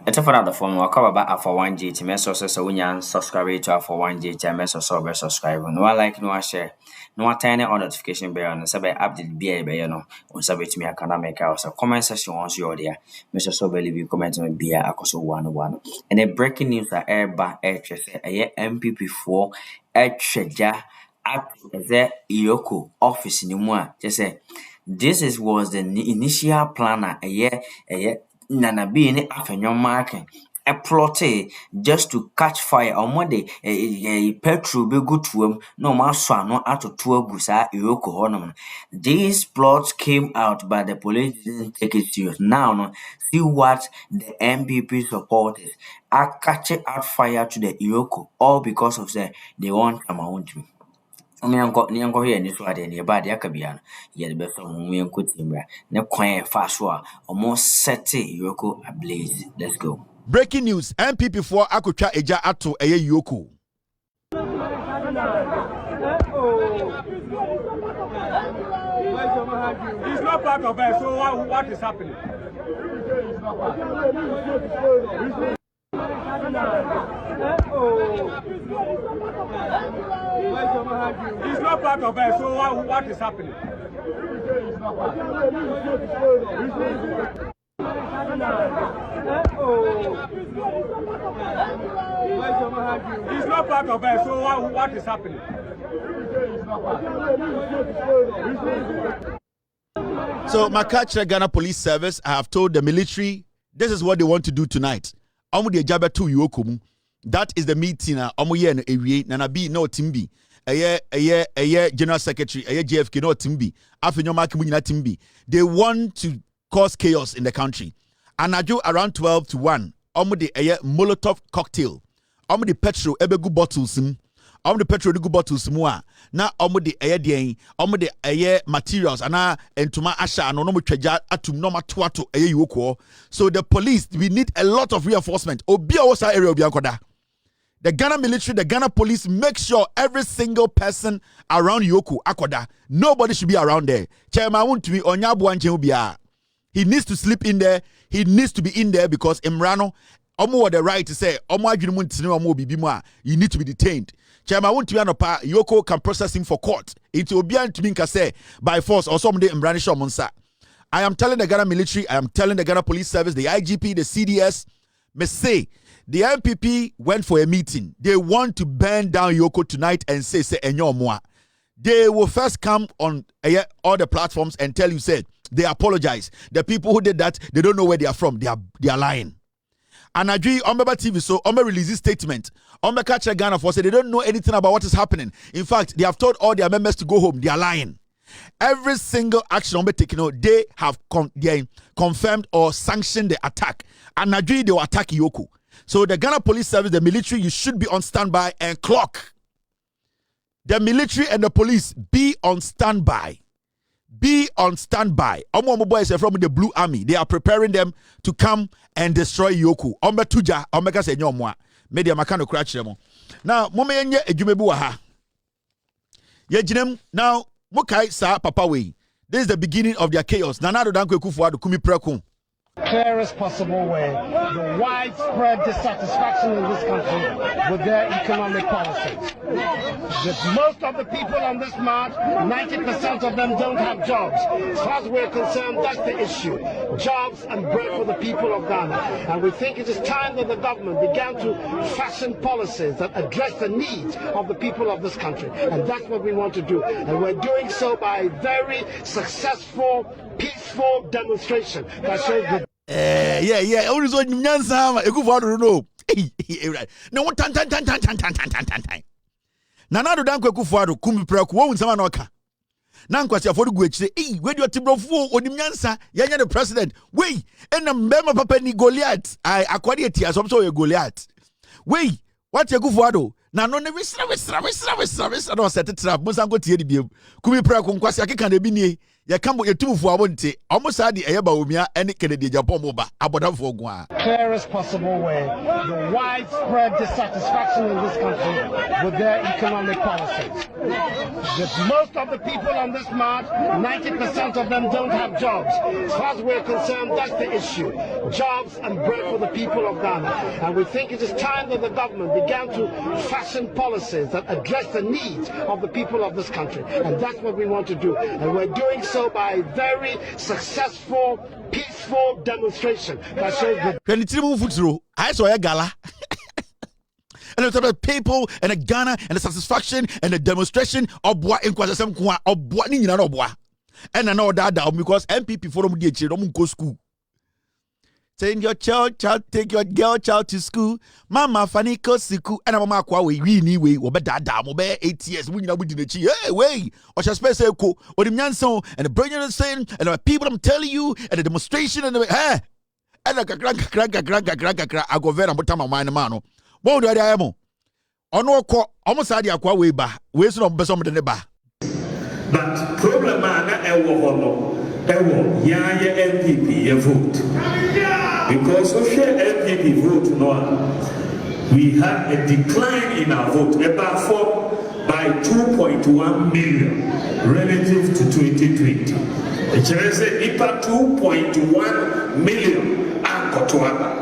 It's for the phone. We'll cover about Alpha 1G to mess us so when you subscribe to Alpha 1G to mess us over subscribe. No like, no share, no turn on notification bell on the sub update be on subject to me. I can make out a comment section once you're there. Mr. So believe you comment on be a cost 101. And a breaking news that air by a NPP 4 Ģrips at the EOCO office in the just say this was the initial planner a year. Nana being afenyo marking a plot just to catch fire on one day a petrol be good to him no matter no out of 2 gusa EOCO honor. These plots came out but the police didn't take it serious. Now no, see what the NPP supporters are catching out fire to the EOCO all because of they want Wontumi. Nianko here in this one, and your body, Akabian, yet the best of me could timber. No quiet fast war, almost set EOCO ablaze. Let's go. Breaking news: NPP 4 akotwa Ģrips ato EOCO. It's not part of us, so what is happening? It's not part of us, so what is happening? It's not part of us, so what is happening? So, my Ghana Police Service, I have told the military this is what they want to do tonight. The Ģrips to EOCO. That is the meeting. Ye no ewie na be no timbi. Aye General Secretary, aye JFK no timbi. Afenyo mark mu nyina timbi. They want to cause chaos in the country. And around 12 to 1, de aye Molotov cocktail. The petrol ebegu bottles sim. The petrol gu bottles mua. Na de aye den. De aye materials ana entuma asha no mo twaja atum no matoato aye EOCO. So the police, we need a lot of reinforcement. Obi osa area obi ankoda. The Ghana military, the Ghana police, make sure every single person around EOCO akoda. Nobody should be around there. Chairman Wontumi onyabu. He needs to sleep in there. He needs to be in there because Imrano, omo the right to say, you need to be detained. Chairman Wontumi anopa, EOCO can process him for court. It will be to mean say by force or someday Imrani Shomonsa. I am telling the Ghana military, I am telling the Ghana police service, the IGP, the CDS, me say, the NPP went for a meeting. They want to burn down EOCO tonight and say enyo moi. They will first come on all the platforms and tell you, said they apologize. The people who did that, they don't know where they are from. They are lying. And I agree on TV, so on release this statement. On catch Ghana for say they don't know anything about what is happening. In fact, they have told all their members to go home. They are lying. Every single action on taken, they have confirmed or sanctioned the attack. And I agree they will attack EOCO. So the Ghana Police Service, the military, you should be on standby and clock. The military and the police, be on standby. Be on standby. Omo boys are from the Blue Army. They are preparing them to come and destroy EOCO. Ombe tuja, omeka se nyomwa. Media makano crash them. Now, mome yenye ejumebu waha. Yejinem, now, mokai sa papa way. This is the beginning of their chaos. Nanado dankwe kufuadu kumi preku. Clearest possible way, the widespread dissatisfaction in this country with their economic policies. Most of the people on this march, 90% of them don't have jobs. As far as we're concerned, that's the issue. Jobs and bread for the people of Ghana. And we think it is time that the government began to fashion policies that address the needs of the people of this country. And that's what we want to do. And we're doing so by a very successful, peaceful demonstration that shows the yeah. Only so nyansa egu for no. No tan. Nanado danko egu for kumi preku wo nsama na oka. Na nkwasi afodu gu ekire. We do tibrofo onim nyansa yanya the president. We ena mbema papa ni Goliath. Akwade etia so so Goliath. We what egu for na no ne wisra no set trap musango tie di biem. Kumi preku nkwasi akeka na bi nie. ya kambo yetumufo abonte almost adi eyeba omia ene Kennedy Japan moba abodafo gwa. Clearest possible way the widespread dissatisfaction in this country with their economic policies. Most of the people on this march, 90% of them don't have jobs. As far as we're concerned, that's the issue. Jobs and bread for the people of Ghana. And we think it is time that the government began to fashion policies that address the needs of the people of this country. And that's what we want to do. And we're doing so by a very successful, peaceful demonstration that shows the I saw a gala. And it's about people and the Ghana and the satisfaction and the demonstration of what in Kwasasem Kwa of what in Yanobwa. And I know that because NPP forum DH don't go school. Send your child, take your girl child to school. Mama Fanny Kosiku and Mama Kwa we anyway, or better dam, obey 8 years, we know we didn't cheat. Hey, way, or shall space echo, or the Nyanson, and the brilliant saying, and the people I'm telling you, and the demonstration, and the hey, and like a crank, I go very bottom mine, mano. What do I am? On no call, almost had your qua way back, where's no besom than the bar. But problem, yeah, NPP vote. Because social NPP vote, no, we had a decline in our vote, about 4 by 2.1 million relative to 2020. Ģrips said, "Ipa 2.1 million Akroma."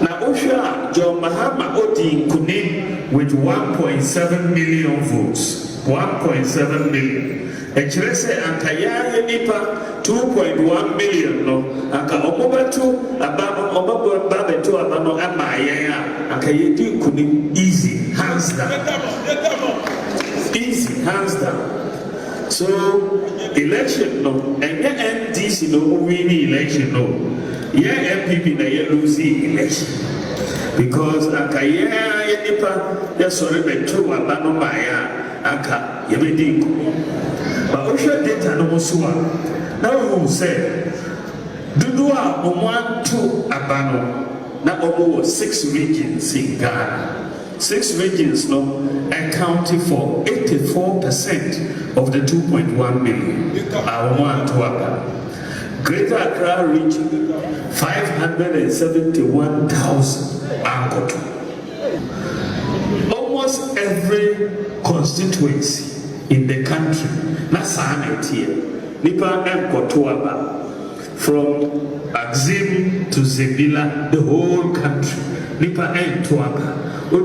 Now, Osha John Mahama Odi Nkune with 1.7 million votes. 1.7 million. Ģrips said, "Ankaya Ipa 2.1 million no. Anka Omobatu Babetu Abano Amaya. Ankaya Di Nkune easy, hands down. Easy, hands down." So election no, and the NDC no winning election no. Yeah, MPP na yeah losing election because akaya yeah nipa yeah sorry betu abano maya aka yebedinko. But osha data no musua. Now we say dudua omwantu abano na omo 6 regions in Ghana. 6 regions no accounting for 84% of the 2.1 million. I want to happen. Greater Accra region 571,000 Ankoto. Almost every constituency in the country, not here, Nipa Ankoto from Axim to Zīebīla, the whole country, Nipa Ankoto. The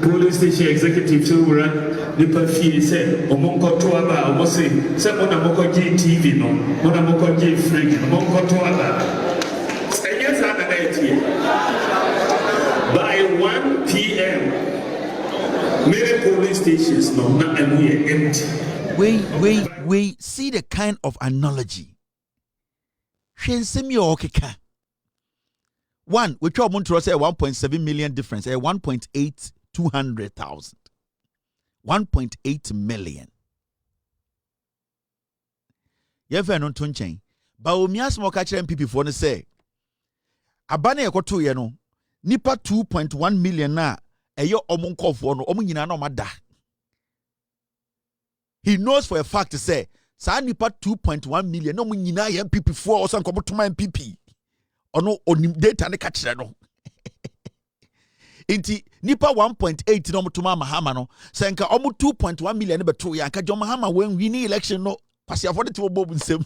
police station executive to run Nipa Fee said, Omonko Toaba, Omosi, someone Amoko TV, no, Monamoko Ģrips, Omonko Toaba. And yes, by 1 p.m., many police stations, no, not and we are empty. Wait, see the kind of analogy. One, we try to say 1.7 million difference, 1.8 200,000. 1.8 million. Yefe no tonchen. Ba omias mo ka kire MPP for no say. Abane ekoto ye no. Nipa 2.1 million na eyo omonkofo no omunyina na omada. He knows for a fact to say, sa nipa 2.1 million no omunyina ye MPP for o san ko botuma MPP. Ono onim data ne ka kire no. Inti nipa 1.8 no mutuma mahama no senka omu 2.1 million beto ya nka John Mahama when winning election no kwasi afford to bobu nsem.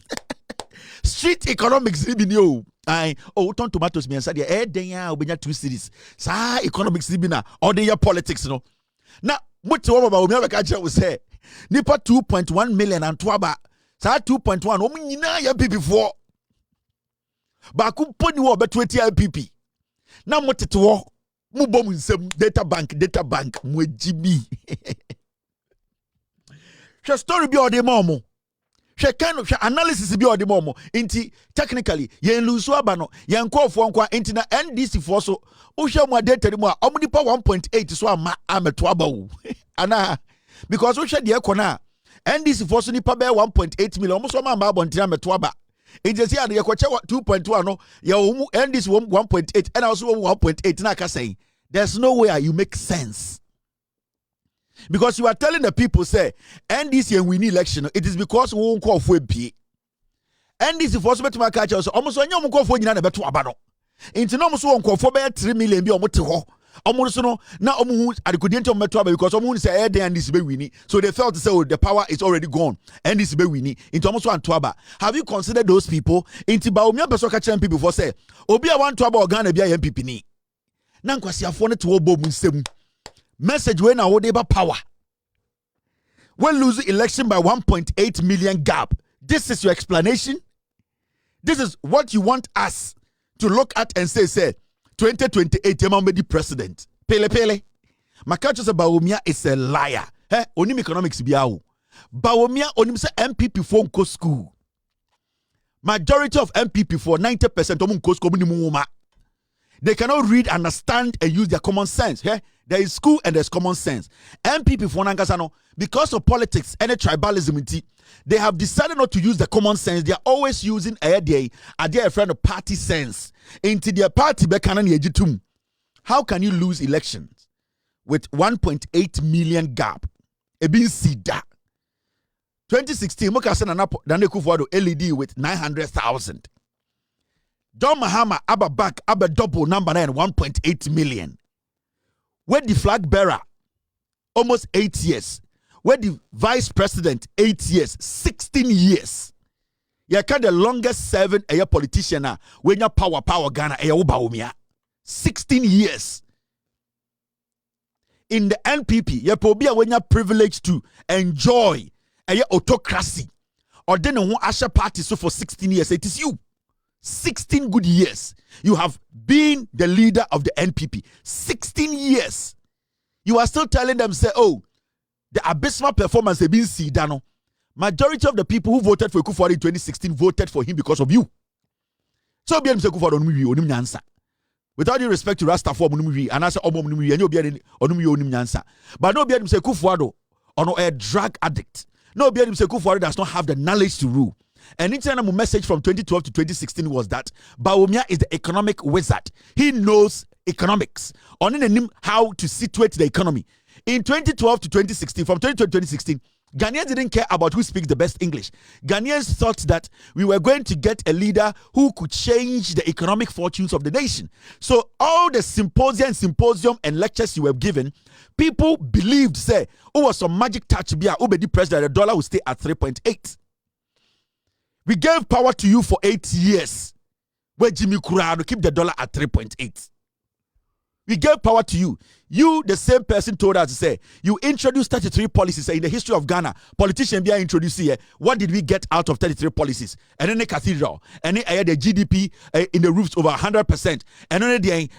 Street economics ni bi ni o. Ai o ton tomatoes me ansa de den ya obenya 2 cities. Sa economics ni bi na or dey politics no. Na muti wo baba o me abeka kire wo say nipa 2.1 million and twaba sa 2.1 omu nyina ya PP4. Ba ku poni wo beto eti IPP. Na mutete wo Mubom nsem data bank mwejibi. She story bi ode momo. She kind of analysis bi ode momo. Inti technically yen lusu aba no yen nkofo nkwa inti na NDC for so wo hwe mu data mu a omnipa 1.8 so ama ameto aba wo. Ana because wo hwe de ekona NDC for so nipa be 1.8 million omo so ma aba bontina ameto aba. Ģrips and Yakoche 2.1 no, ya NDC 1.8 and also 1.8 na ka say. There's no way you make sense. Because you are telling the people, say, NDC and we need election. It is because we won't call for a P. NDC for to my catch us almost when you call for you better abano. Into no one call for 3 million be almost almost no now at the credential metro because almost say and this be winning. So they felt to say, oh, the power is already gone and this be winning into almost one twaba. Have you considered those people into Baumia Pesoka people for say, Obia one twaba or Ghana be NPP ni? Nankwasi afone to obo munsem. Message when our labor power. We'll lose the election by 1.8 million gap. This is your explanation. This is what you want us to look at and say 2028 Yamamedi president. Pele. Makacho say Bawumia is a liar. Onim economics biawo. Bawumia onim say NPP for unko school. Majority of NPP for 90% omunko school munimuma. They cannot read, understand, and use their common sense. There is school and there's common sense. NPP for Nangasano, because of politics and tribalism, they have decided not to use the common sense. They are always using a friend of party sense. Into their party, how can you lose elections with 1.8 million gap? Ebin Sida. 2016, Dane Kufuado LED with 900,000. John Mahama Abba back Abba double number 9 1.8 million. Where the flag bearer almost 8 years. Where the vice president 8 years, 16 years. You can the longest serving a politician when you power Ghana a 16 years. In the NPP, you probably when you're privileged to enjoy a autocracy or then who Asha party so for 16 years. It is you. 16 good years. You have been the leader of the NPP. 16 years. You are still telling them, say, oh, the abysmal performance they've been seen. Majority of the people who voted for Kufuor in 2016 voted for him because of you. So, without due respect to Rasta for and I say, but no, say Kufuor or a drug addict. No, say Kufuor does not have the knowledge to rule. And internal message from 2012 to 2016 was that Bawumia is the economic wizard. He knows economics. On him how to situate the economy. In 2012 to 2016, from 2012 to 2016, Ghanaians didn't care about who speaks the best English. Ghanaians thought that we were going to get a leader who could change the economic fortunes of the nation. So all the symposium and lectures you were given, people believed, say, oh, was some magic touch, be the president, the dollar will stay at 3.8. We gave power to you for 8 years. Where Jimmy Kurado keep the dollar at 3.8. We gave power to you. You, the same person, told us to say, you introduced 33 policies in the history of Ghana. Politicians be introduced here. What did we get out of 33 policies? And then the cathedral, and then the GDP in the roofs over 100%. And then the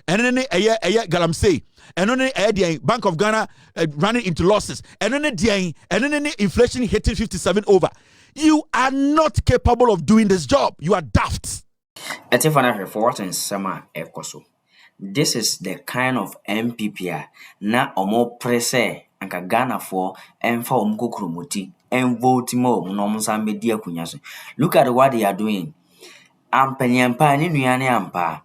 Galamsey, and then the Bank of Ghana running into losses. And then the inflation hitting 57 over. You are not capable of doing this job. You are daft. This is the kind of MPP na omo prese anka Ghana for emfa omkokromoti and vote mo no msambe dia kunyaso. Look at what they are doing. Ampanyampa ni nuane ampa.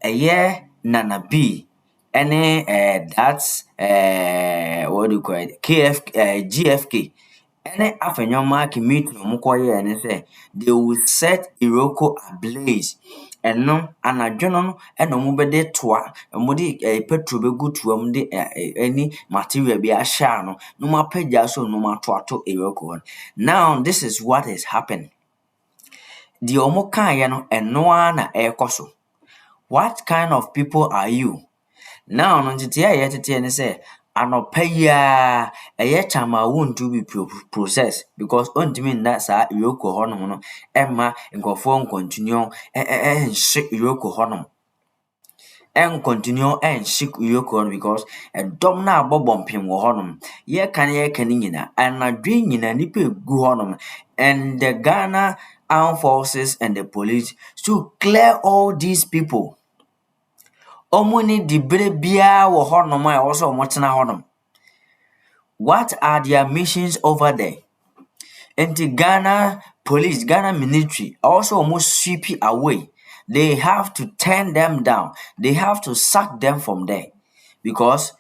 Eye Nana B that's what do you call it? GFK. Any afenyoma commit no mukoye and say they will set EOCO ablaze. And no, and a journal and no mubede toa, and mudi a petrol be good to any material be a shano, no more pejaso, no more to EOCO. Now, this is what has happened. The omokayano and no one EOCO. What kind of people are you? Now, non yet and say, I no pay ya a yet I won't to be processed because ultimately that's a EOCO honor, Emma and go phone continue and shake EOCO honor. And continue and shake EOCO because a domina bob him honor. Ye can and a dream in a nipple go honor and the Ghana armed forces and the police to clear all these people. Omuni di brebia wo honoma also motena honum. What are their missions over there? And the Ghana police, Ghana military also almost sweep it away. They have to turn them down. They have to sack them from there. Because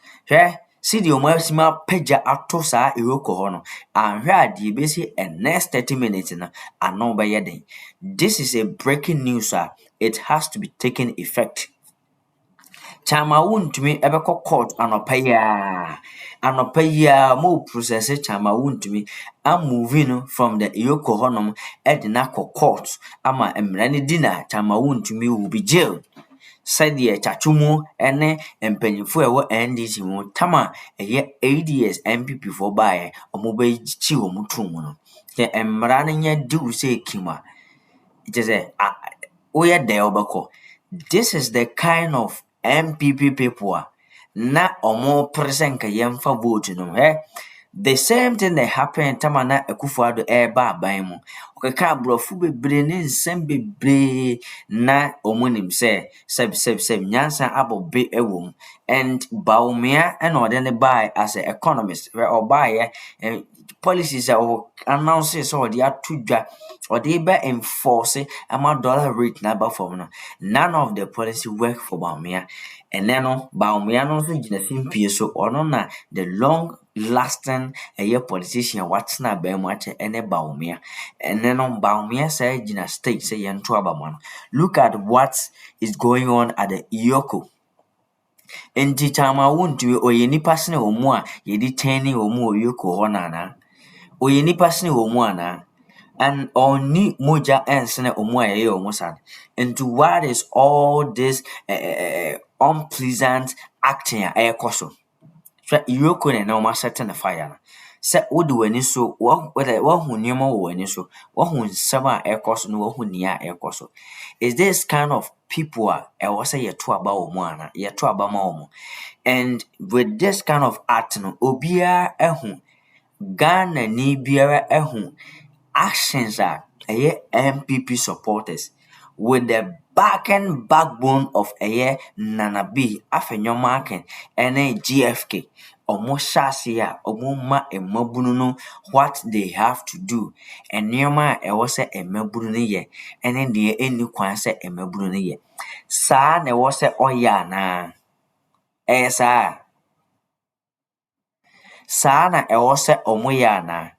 See the Omasima Peja Atosa EOCO Hono, and here the basic and next 30 minutes and no by day. This is a breaking news, sir. It has to be taken effect. Chama Wontumi ebeko court anopaya mo process Chama Wontumi am moving from the EOCO Honum edinako court ama emrani dinner Chama Wontumi will be jailed. Ģrips chachumu ene mpanyinfo ewo NDC mu tama eye ADS NPP for bae omobe chi wo mutumu no ke emra ne nya du se kima it is oye de obako. This is the kind of NPP people na omo present ka yemfa vote no the same thing that happened tamana Akufo-Addo eba aban mu okeka abrofu bebre ne nsem bebre na omonim se seb nyansa abobe ewom and Bawumia and ode buy as an economist where or buy policies or announces or the atudwa or they be enforce ama dollar rate na ba for none of the policy work for Bawumia and then Bawumia no so gina simpie so ono na the long lasting politician what's na be much ene Bawumia and then Bawumia say gina state say yento abamano. Look at what is going on at the EOCO. Enti Chama Wontumi oye nipa sene omu a ye detain omu EOCO ho nana oye nipa sene omu ana and oni moja ensene omu a ye omu sad. Into what is all this unpleasant acting ekoso so EOCO ne na o set na fire se wodi wani so wo hu niema wo wani so wo hu nsem a ekoso no wo hu ni a ekoso. Is this kind of people e wo say yeto aba omu ana yeto aba ma omu. And with this kind of act no obia ehu Ghana ni biara ehu actions are NPP supporters with the backbone of Nana B afenyomaken and GFK omo shasia omo ma emabunu no what they have to do and niema e wo se emabunu ne ye ene de eni kwan se emabunu ne ye sa na wo se oya na sa na e wo se omo ya na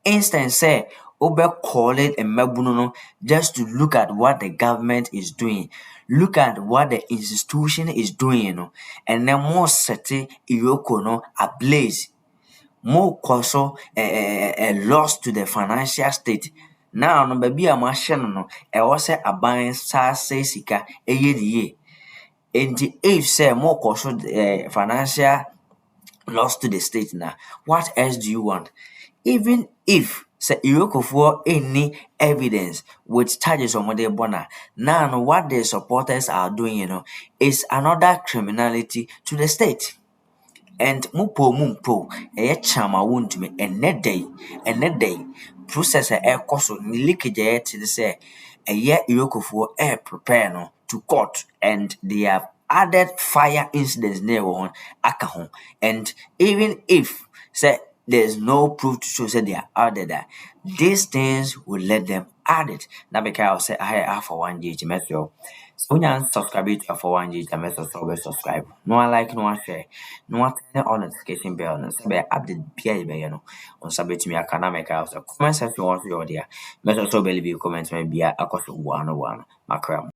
instance say Obe call it a mabuno just to look at what the government is doing, look at what the institution is doing, and then more setting EOCO no ablaze, more also a loss to the financial state. Now no baby a machine no e was a buying sa say sika a year. And if say more also financial loss to the state now, what else do you want? Even if say EOCO for any evidence with charges on their bona. Now what the supporters are doing, is another criminality to the state. And mumpo Chama Wontumi and net day process a cost ni leakage to say a year EOCO for prepare no to court and they have added fire incidents near on Akahon. And even if say there's no proof to show that they are added that these things will let them add it. Now because I'll say I Alpha OneTV metro. So when you subscribe to Alpha OneTV metro, so subscribe. No one like, no one share, no one turn on notification bell. No say update be on submit to me. I can make out a comment section once you're there. Metro so believe you comment maybe I cost 101 Akroma.